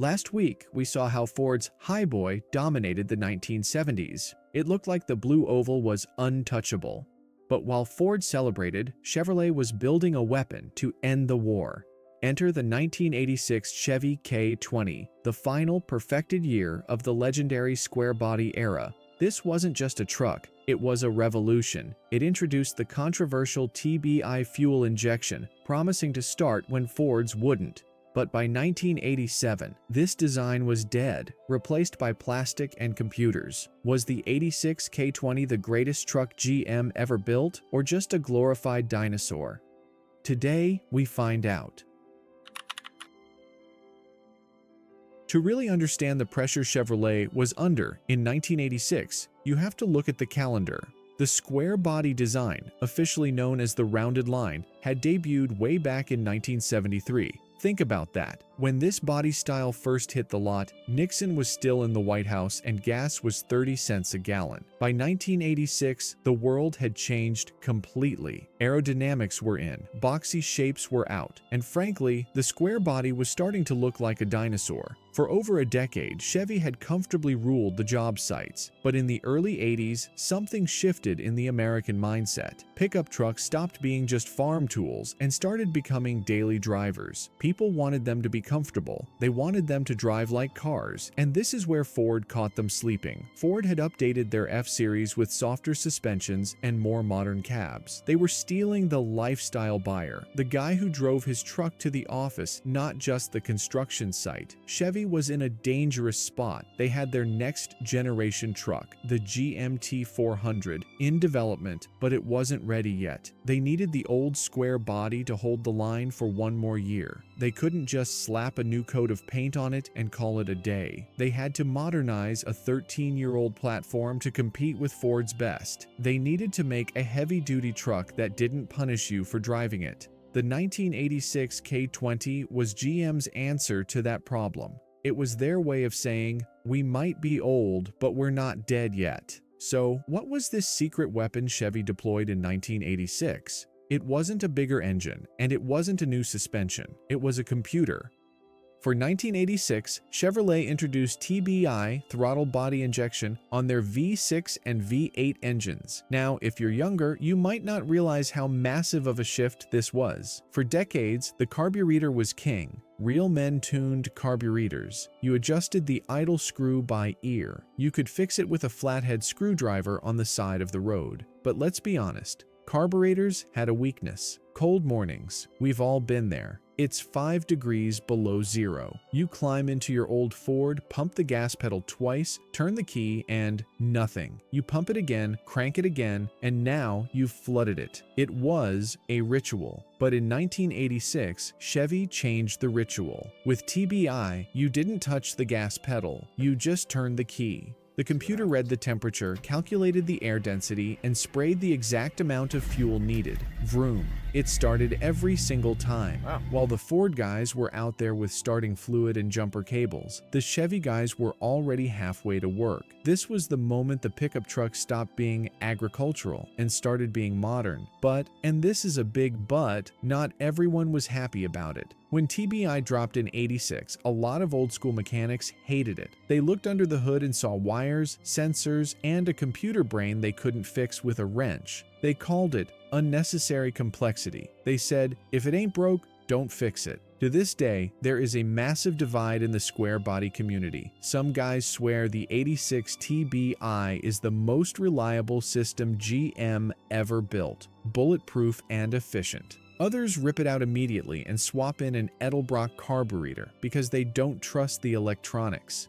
Last week, we saw how Ford's Highboy dominated the 1970s. It looked like the blue oval was untouchable. But while Ford celebrated, Chevrolet was building a weapon to end the war. Enter the 1986 Chevy K20, the final perfected year of the legendary square-body era. This wasn't just a truck, it was a revolution. It introduced the controversial TBI fuel injection, promising to start when Ford's wouldn't. But by 1987, this design was dead, replaced by plastic and computers. Was the 86 K20 the greatest truck GM ever built, or just a glorified dinosaur? Today, we find out. To really understand the pressure Chevrolet was under in 1986, you have to look at the calendar. The square body design, officially known as the rounded line, had debuted way back in 1973. Think about that. When this body style first hit the lot, Nixon was still in the White House and gas was 30 cents a gallon. By 1986, the world had changed completely. Aerodynamics were in, boxy shapes were out, and frankly, the square body was starting to look like a dinosaur. For over a decade, Chevy had comfortably ruled the job sites, but in the early 80s, something shifted in the American mindset. Pickup trucks stopped being just farm tools and started becoming daily drivers. People wanted them to be comfortable. They wanted them to drive like cars, and this is where Ford caught them sleeping. Ford had updated their F-Series with softer suspensions and more modern cabs. They were stealing the lifestyle buyer, the guy who drove his truck to the office, not just the construction site. Chevy was in a dangerous spot. They had their next generation truck, the GMT 400, in development, but it wasn't ready yet. They needed the old square body to hold the line for one more year. They couldn't just slap a new coat of paint on it and call it a day. They had to modernize a 13-year-old platform to compete with Ford's best. They needed to make a heavy-duty truck that didn't punish you for driving it. The 1986 K20 was GM's answer to that problem. It was their way of saying, we might be old, but we're not dead yet. So, what was this secret weapon Chevy deployed in 1986? It wasn't a bigger engine, and it wasn't a new suspension. It was a computer. For 1986, Chevrolet introduced TBI throttle body injection on their V6 and V8 engines. Now, if you're younger, you might not realize how massive of a shift this was. For decades, the carburetor was king. Real men tuned carburetors. You adjusted the idle screw by ear. You could fix it with a flathead screwdriver on the side of the road. But let's be honest, carburetors had a weakness. Cold mornings. We've all been there. It's 5 degrees below zero. You climb into your old Ford, pump the gas pedal twice, turn the key, and nothing. You pump it again, crank it again, and now you've flooded it. It was a ritual. But in 1986, Chevy changed the ritual. With TBI, you didn't touch the gas pedal, you just turned the key. The computer read the temperature, calculated the air density, and sprayed the exact amount of fuel needed. Vroom. It started every single time. Wow. While the Ford guys were out there with starting fluid and jumper cables, the Chevy guys were already halfway to work. This was the moment the pickup truck stopped being agricultural and started being modern. But, and this is a big but, not everyone was happy about it. When TBI dropped in '86, a lot of old-school mechanics hated it. They looked under the hood and saw wires, sensors, and a computer brain they couldn't fix with a wrench. They called it unnecessary complexity. They said, if it ain't broke, don't fix it. To this day, there is a massive divide in the square body community. Some guys swear the '86 TBI is the most reliable system GM ever built, bulletproof and efficient. Others rip it out immediately and swap in an Edelbrock carburetor because they don't trust the electronics.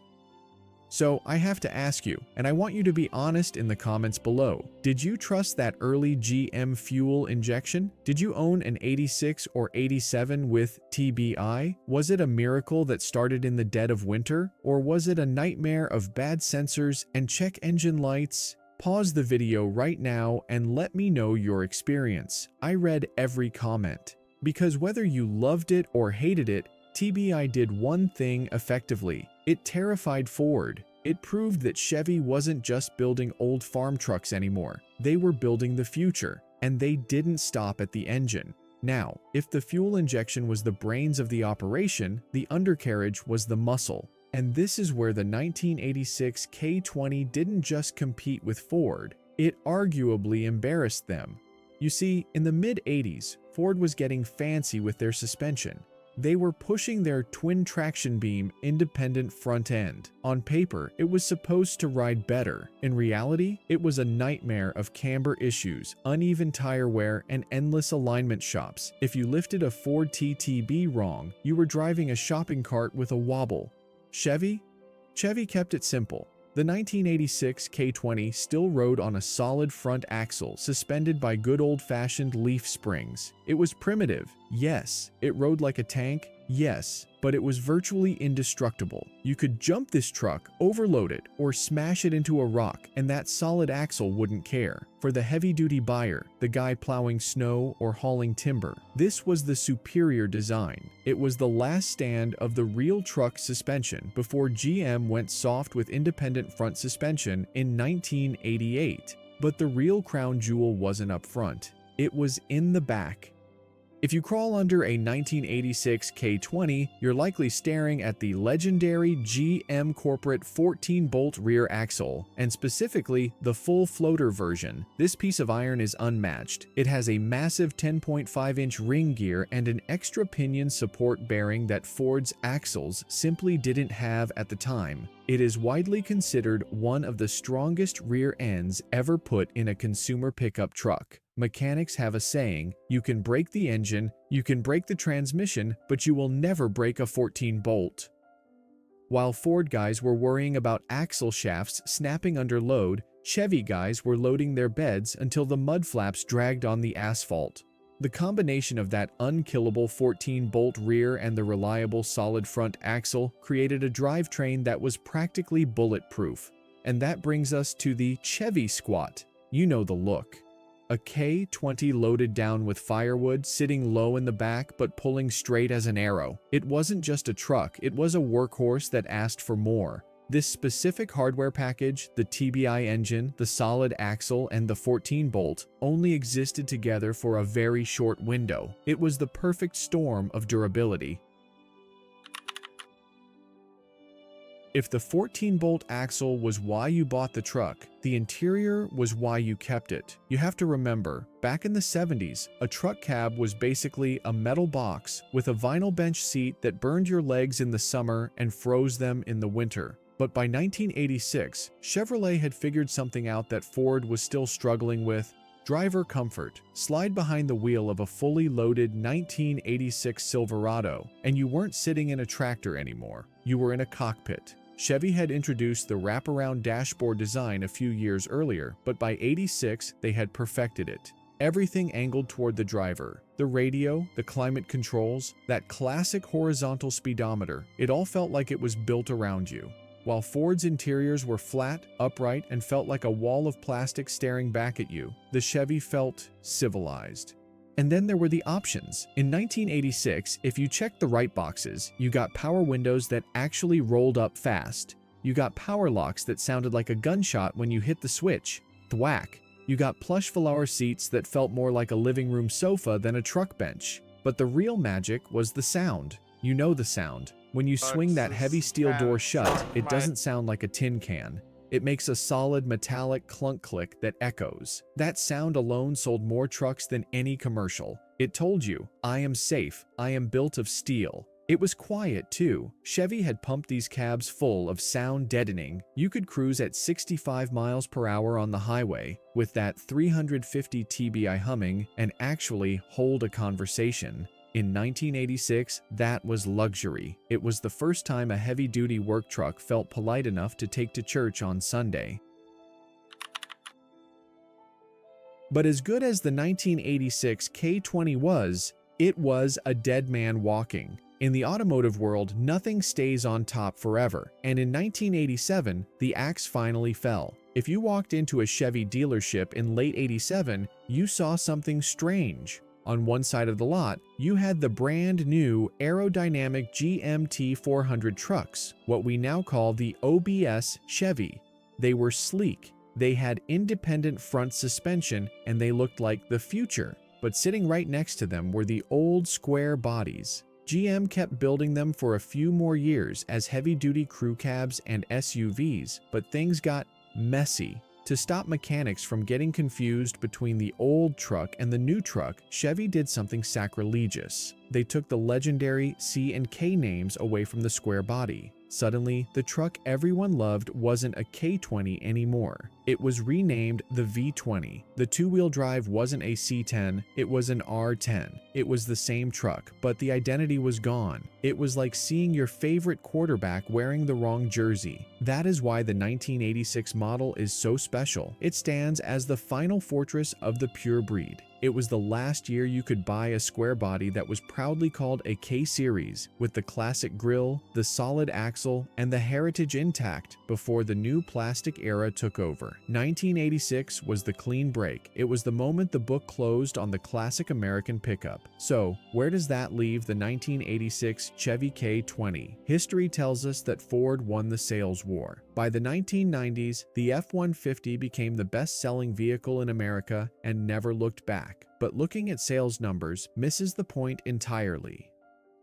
So I have to ask you, and I want you to be honest in the comments below, did you trust that early GM fuel injection? Did you own an '86 or '87 with TBI? Was it a miracle that started in the dead of winter? Or was it a nightmare of bad sensors and check engine lights? Pause the video right now and let me know your experience. I read every comment. Because whether you loved it or hated it, TBI did one thing effectively. It terrified Ford. It proved that Chevy wasn't just building old farm trucks anymore. They were building the future, and they didn't stop at the engine. Now, if the fuel injection was the brains of the operation, the undercarriage was the muscle. And this is where the 1986 K20 didn't just compete with Ford, it arguably embarrassed them. You see, in the mid-80s, Ford was getting fancy with their suspension. They were pushing their twin traction beam independent front end. On paper, it was supposed to ride better. In reality, it was a nightmare of camber issues, uneven tire wear, and endless alignment shops. If you lifted a Ford TTB wrong, you were driving a shopping cart with a wobble. Chevy? Chevy kept it simple. The 1986 K20 still rode on a solid front axle suspended by good old-fashioned leaf springs. It was primitive, yes. It rode like a tank, yes. But it was virtually indestructible. You could jump this truck, overload it, or smash it into a rock, and that solid axle wouldn't care. For the heavy-duty buyer, the guy plowing snow or hauling timber, this was the superior design. It was the last stand of the real truck suspension before GM went soft with independent front suspension in 1988. But the real crown jewel wasn't up front. It was in the back. If you crawl under a 1986 K20, you're likely staring at the legendary GM corporate 14-bolt rear axle, and specifically the full floater version. This piece of iron is unmatched. It has a massive 10.5-inch ring gear and an extra pinion support bearing that Ford's axles simply didn't have at the time. It is widely considered one of the strongest rear ends ever put in a consumer pickup truck. Mechanics have a saying, you can break the engine, you can break the transmission, but you will never break a 14-bolt. While Ford guys were worrying about axle shafts snapping under load, Chevy guys were loading their beds until the mud flaps dragged on the asphalt. The combination of that unkillable 14-bolt rear and the reliable solid front axle created a drivetrain that was practically bulletproof. And that brings us to the Chevy Squat. You know the look. A K20 loaded down with firewood, sitting low in the back but pulling straight as an arrow. It wasn't just a truck, it was a workhorse that asked for more. This specific hardware package, the TBI engine, the solid axle, and the 14-bolt, only existed together for a very short window. It was the perfect storm of durability. If the 14-bolt axle was why you bought the truck, the interior was why you kept it. You have to remember, back in the 70s, a truck cab was basically a metal box with a vinyl bench seat that burned your legs in the summer and froze them in the winter. But by 1986, Chevrolet had figured something out that Ford was still struggling with: driver comfort. Slide behind the wheel of a fully loaded 1986 Silverado, and you weren't sitting in a tractor anymore. You were in a cockpit. Chevy had introduced the wraparound dashboard design a few years earlier, but by '86 they had perfected it. Everything angled toward the driver. The radio, the climate controls, that classic horizontal speedometer, it all felt like it was built around you. While Ford's interiors were flat, upright, and felt like a wall of plastic staring back at you, the Chevy felt civilized. And then there were the options. In 1986, if you checked the right boxes, you got power windows that actually rolled up fast. You got power locks that sounded like a gunshot when you hit the switch. Thwack. You got plush velour seats that felt more like a living room sofa than a truck bench. But the real magic was the sound. You know the sound. When you swing that heavy steel door shut, it doesn't sound like a tin can. It makes a solid metallic clunk click that echoes. That sound alone sold more trucks than any commercial. It told you, I am safe, I am built of steel. It was quiet too. Chevy had pumped these cabs full of sound deadening. You could cruise at 65 miles per hour on the highway with that 350 TBI humming and actually hold a conversation. In 1986, that was luxury. It was the first time a heavy-duty work truck felt polite enough to take to church on Sunday. But as good as the 1986 K20 was, it was a dead man walking. In the automotive world, nothing stays on top forever, and in 1987, the axe finally fell. If you walked into a Chevy dealership in late '87, you saw something strange. On one side of the lot, you had the brand new aerodynamic GMT 400 trucks, what we now call the OBS Chevy. They were sleek, they had independent front suspension, and they looked like the future. but sitting right next to them were the old square bodies. GM kept building them for a few more years as heavy-duty crew cabs and SUVs, but things got messy. To stop mechanics from getting confused between the old truck and the new truck, Chevy did something sacrilegious. They took the legendary C and K names away from the square body. Suddenly, the truck everyone loved wasn't a K20 anymore. It was renamed the V20. The two-wheel drive wasn't a C10, it was an R10. It was the same truck, but the identity was gone. It was like seeing your favorite quarterback wearing the wrong jersey. That is why the 1986 model is so special. It stands as the final fortress of the pure breed. It was the last year you could buy a square body that was proudly called a K-Series, with the classic grille, the solid axle, and the heritage intact before the new plastic era took over. 1986 was the clean break. It was the moment the book closed on the classic American pickup. So, where does that leave the 1986 Chevy K20? History tells us that Ford won the sales war. By the 1990s, the F-150 became the best-selling vehicle in America and never looked back. But looking at sales numbers misses the point entirely.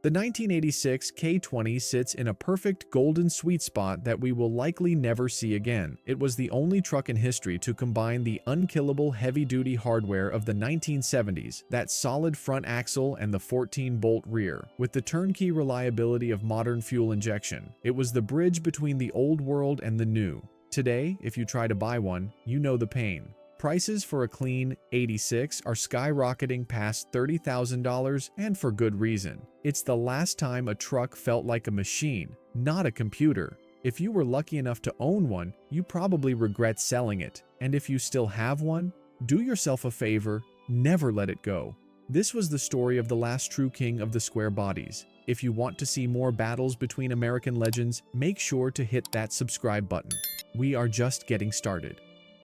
The 1986 K20 sits in a perfect golden sweet spot that we will likely never see again. It was the only truck in history to combine the unkillable heavy-duty hardware of the 1970s, that solid front axle and the 14-bolt rear, with the turnkey reliability of modern fuel injection. It was the bridge between the old world and the new. Today, if you try to buy one, you know the pain. Prices for a clean 86 are skyrocketing past $30,000, and for good reason. It's the last time a truck felt like a machine, not a computer. If you were lucky enough to own one, you probably regret selling it. And if you still have one, do yourself a favor, never let it go. This was the story of the last true king of the square bodies. If you want to see more battles between American legends, make sure to hit that subscribe button. We are just getting started.